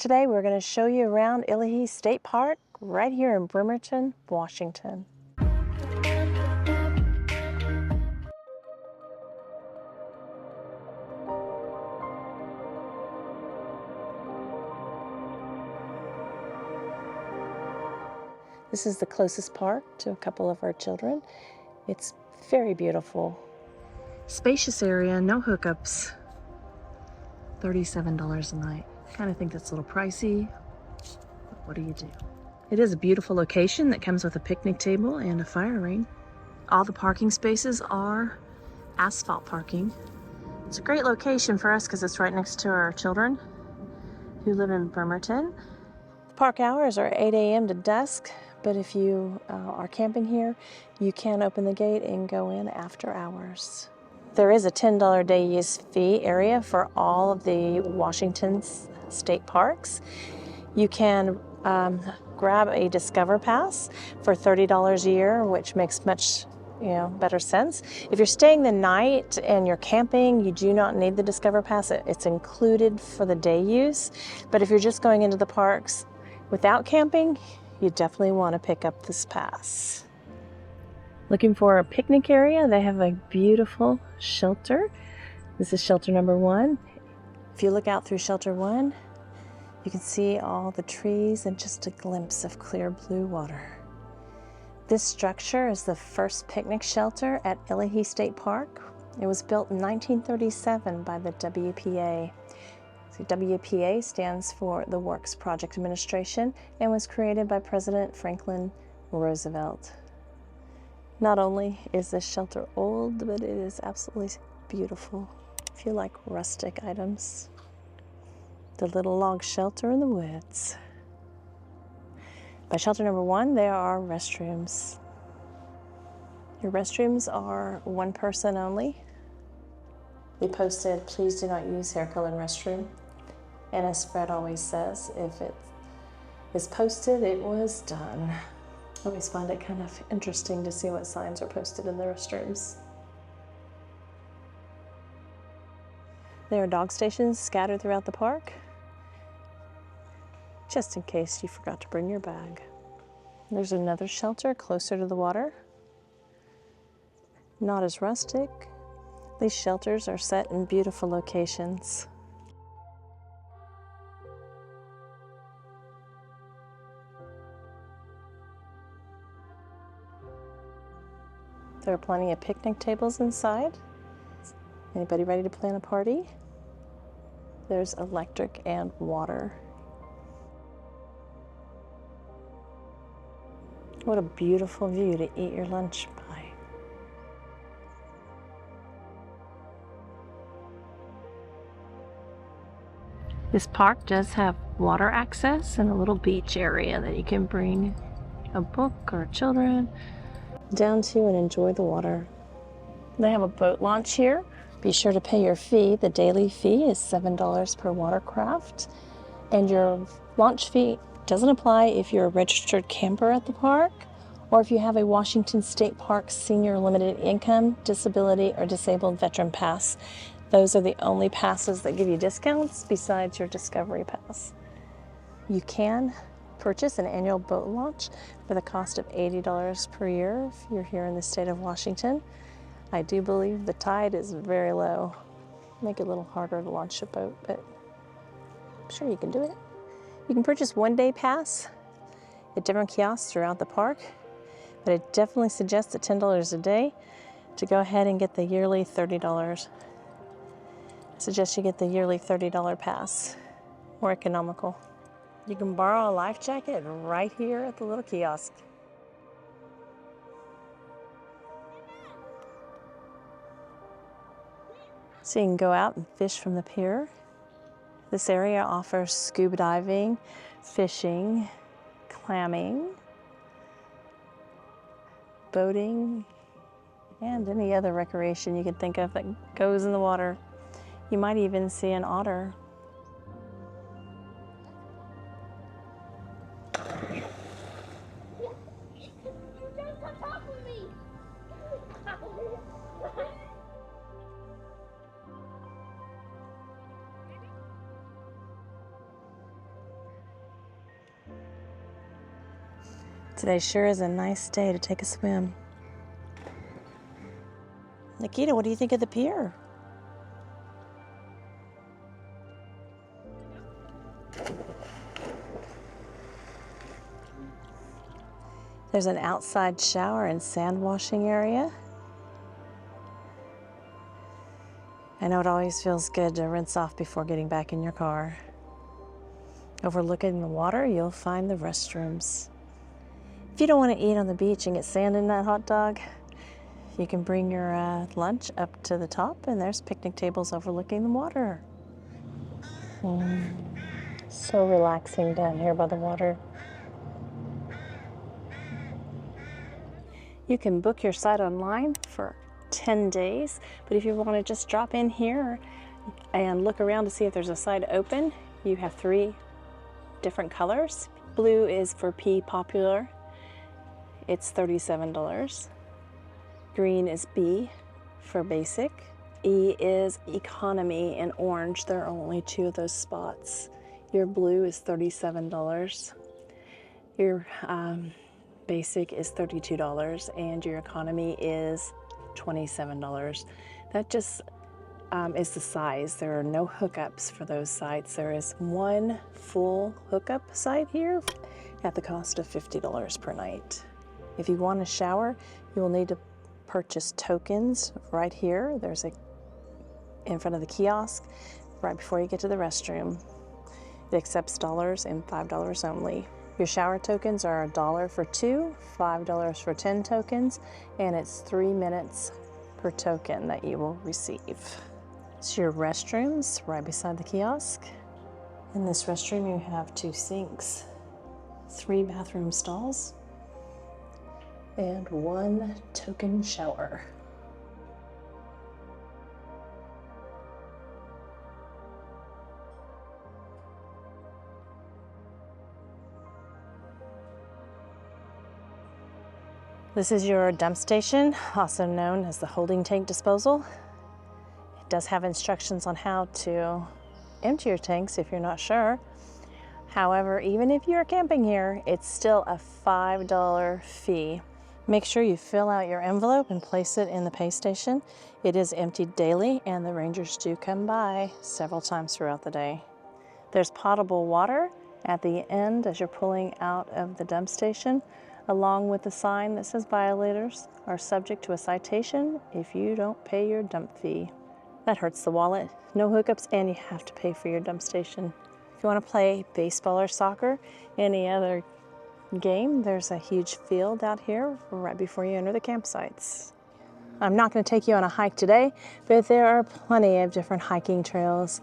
Today we're going to show you around Illahee State Park right here in Bremerton, Washington. This is the closest park to a couple of our children. It's very beautiful. Spacious area, no hookups. $37 a night. Kind of think that's a little pricey, but what do you do? It is a beautiful location that comes with a picnic table and a fire ring. All the parking spaces are asphalt parking. It's a great location for us because it's right next to our children who live in Bremerton. The park hours are 8 a.m. to dusk, but if you are camping here, you can open the gate and go in after hours. There is a $10 day use fee area for all of the Washington state parks. You can grab a Discover Pass for $30 a year, which makes much better sense. If you're staying the night and you're camping, you do not need the Discover Pass. It's included for the day use. But if you're just going into the parks without camping, you definitely want to pick up this pass. Looking for a picnic area? They have a beautiful shelter. This is shelter number 1. If you look out through shelter 1, you can see all the trees and just a glimpse of clear blue water. This structure is the first picnic shelter at Illahee State Park. It was built in 1937 by the WPA. So WPA stands for the Works Project Administration and was created by President Franklin Roosevelt. Not only is this shelter old, but it is absolutely beautiful if you like rustic items. The little log shelter in the woods. By shelter number 1, there are restrooms. Your restrooms are one person only. We posted, please do not use hair-colored restroom. And as Fred always says, if it is posted, it was done. I always find it kind of interesting to see what signs are posted in the restrooms. There are dog stations scattered throughout the park, just in case you forgot to bring your bag. There's another shelter closer to the water. Not as rustic. These shelters are set in beautiful locations. There are plenty of picnic tables inside. Anybody ready to plan a party? There's electric and water. What a beautiful view to eat your lunch by. This park does have water access and a little beach area that you can bring a book or children down to and enjoy the water. They have a boat launch here. Be sure to pay your fee. The daily fee is $7 per watercraft, and your launch fee doesn't apply if you're a registered camper at the park or if you have a Washington State Park Senior Limited Income, Disability, or Disabled Veteran Pass. Those are the only passes that give you discounts besides your Discovery Pass. You can purchase an annual boat launch for the cost of $80 per year if you're here in the state of Washington. I do believe the tide is very low. Make it a little harder to launch a boat, but I'm sure you can do it. You can purchase one-day pass at different kiosks throughout the park, but I definitely suggest at $10 a day to go ahead and get the yearly $30. I suggest you get the yearly $30 pass, more economical. You can borrow a life jacket right here at the little kiosk. So you can go out and fish from the pier. This area offers scuba diving, fishing, clamming, boating, and any other recreation you can think of that goes in the water. You might even see an otter. Today sure is a nice day to take a swim. Nikita, what do you think of the pier? There's an outside shower and sand washing area. I know it always feels good to rinse off before getting back in your car. Overlooking the water, you'll find the restrooms. If you don't want to eat on the beach and get sand in that hot dog, you can bring your lunch up to the top, and there's picnic tables overlooking the water. So relaxing down here by the water. You can book your site online for 10 days, but if you want to just drop in here and look around to see if there's a site open, you have 3 different colors. Blue is for P Popular. It's $37. Green is B for Basic. E is Economy, and orange. There are only 2 of those spots. Your blue is $37. Your Basic is $32, and your Economy is $27. That just is the size. There are no hookups for those sites. There is 1 full hookup site here at the cost of $50 per night. If you want a shower, you will need to purchase tokens right here. There's in front of the kiosk right before you get to the restroom. It accepts dollars and $5 only. Your shower tokens are $1 for 2, $5 for 10 tokens, and it's 3 minutes per token that you will receive. It's your restrooms right beside the kiosk. In this restroom, you have 2 sinks, 3 bathroom stalls, and 1 token shower. This is your dump station, also known as the holding tank disposal. It does have instructions on how to empty your tanks if you're not sure. However, even if you're camping here, it's still a $5 fee. Make sure you fill out your envelope and place it in the pay station. It is emptied daily, and the rangers do come by several times throughout the day. There's potable water at the end as you're pulling out of the dump station, along with a sign that says violators are subject to a citation if you don't pay your dump fee. That hurts the wallet. No hookups, and you have to pay for your dump station. If you want to play baseball or soccer, any other game, there's a huge field out here right before you enter the campsites. I'm not going to take you on a hike today, but there are plenty of different hiking trails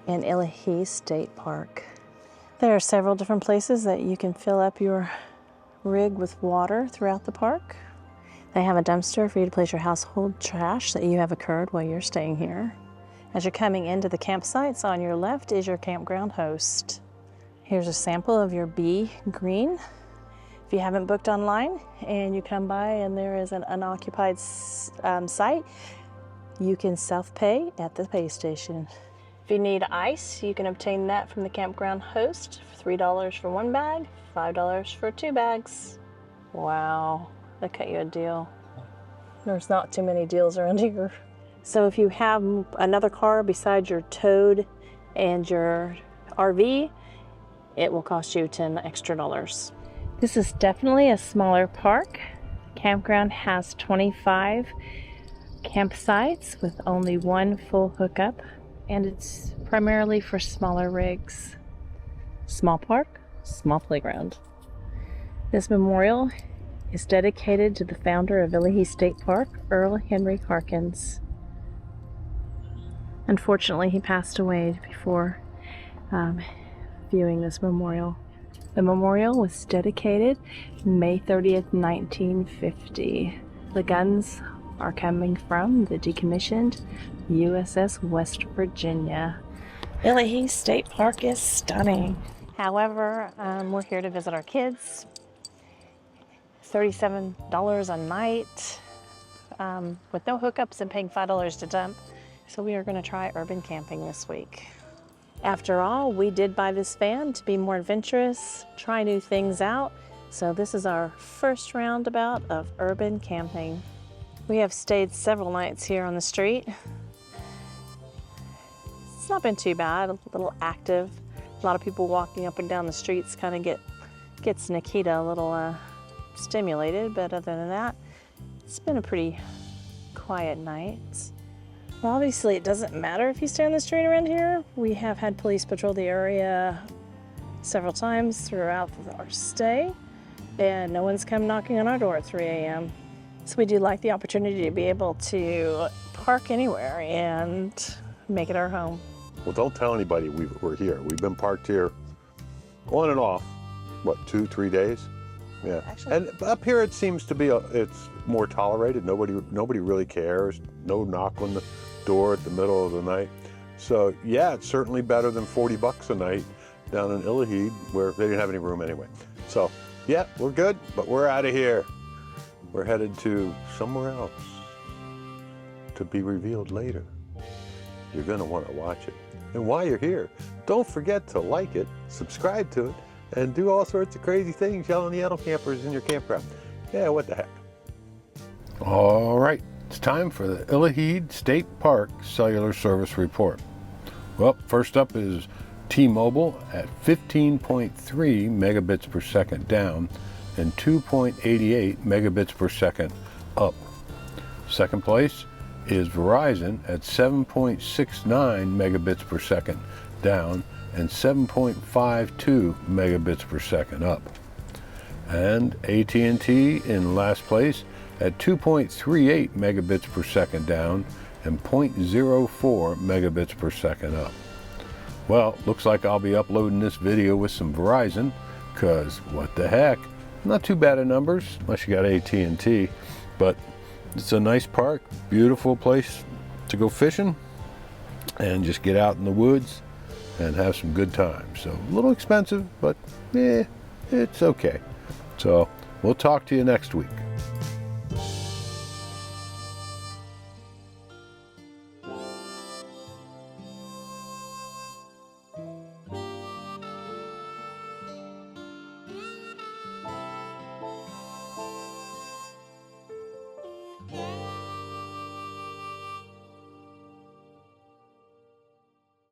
in Illahee State Park. There are several different places that you can fill up your rig with water throughout the park. They have a dumpster for you to place your household trash that you have occurred while you're staying here. As you're coming into the campsites, on your left is your campground host. Here's a sample of your bee green. If you haven't booked online and you come by and there is an unoccupied site, you can self-pay at the pay station. If you need ice, you can obtain that from the campground host for $3 for 1 bag, $5 for 2 bags. Wow, they cut you a deal. There's not too many deals around here. So if you have another car besides your Toad and your RV, it will cost you $10 extra. This is definitely a smaller park. Campground has 25 campsites with only 1 full hookup, and it's primarily for smaller rigs. Small park, small playground. This memorial is dedicated to the founder of Illahee State Park, Earl Henry Harkins. Unfortunately, he passed away before viewing this memorial. The memorial was dedicated May 30th, 1950. The guns are coming from the decommissioned USS West Virginia. Illahee State Park is stunning. However, we're here to visit our kids. $37 a night with no hookups and paying $5 to dump. So we are going to try urban camping this week. After all, we did buy this van to be more adventurous, try new things out, So this is our first roundabout of urban camping. We have stayed several nights here on the street. It's not been too bad, a little active. A lot of people walking up and down the streets kind of gets Nikita a little stimulated, but other than that, it's been a pretty quiet night. Well, obviously it doesn't matter if you stay on the street around here. We have had police patrol the area several times throughout our stay, and no one's come knocking on our door at 3 a.m. So we do like the opportunity to be able to park anywhere and make it our home. Well, don't tell anybody we're here. We've been parked here on and off, what, 2-3 days? Yeah. Actually, and up here it seems to be, it's more tolerated. Nobody really cares. No knock on the door at the middle of the night. So yeah, it's certainly better than $40 a night down in Illahee where they didn't have any room anyway. So yeah, we're good, but we're out of here. We're headed to somewhere else to be revealed later. You're gonna want to watch it. And while you're here, don't forget to like it, subscribe to it, and do all sorts of crazy things yelling the other campers in your campground. Yeah, what the heck. All right, it's time for the Illahee State Park Cellular Service Report. Well, first up is T-Mobile at 15.3 megabits per second down and 2.88 megabits per second up. Second place is Verizon at 7.69 megabits per second down and 7.52 megabits per second up. And AT&T in last place at 2.38 megabits per second down and 0.04 megabits per second up. Well, looks like I'll be uploading this video with some Verizon, because what the heck, not too bad of numbers unless you got AT&T, but it's a nice park, beautiful place to go fishing and just get out in the woods and have some good time. So a little expensive, but it's okay. So we'll talk to you next week.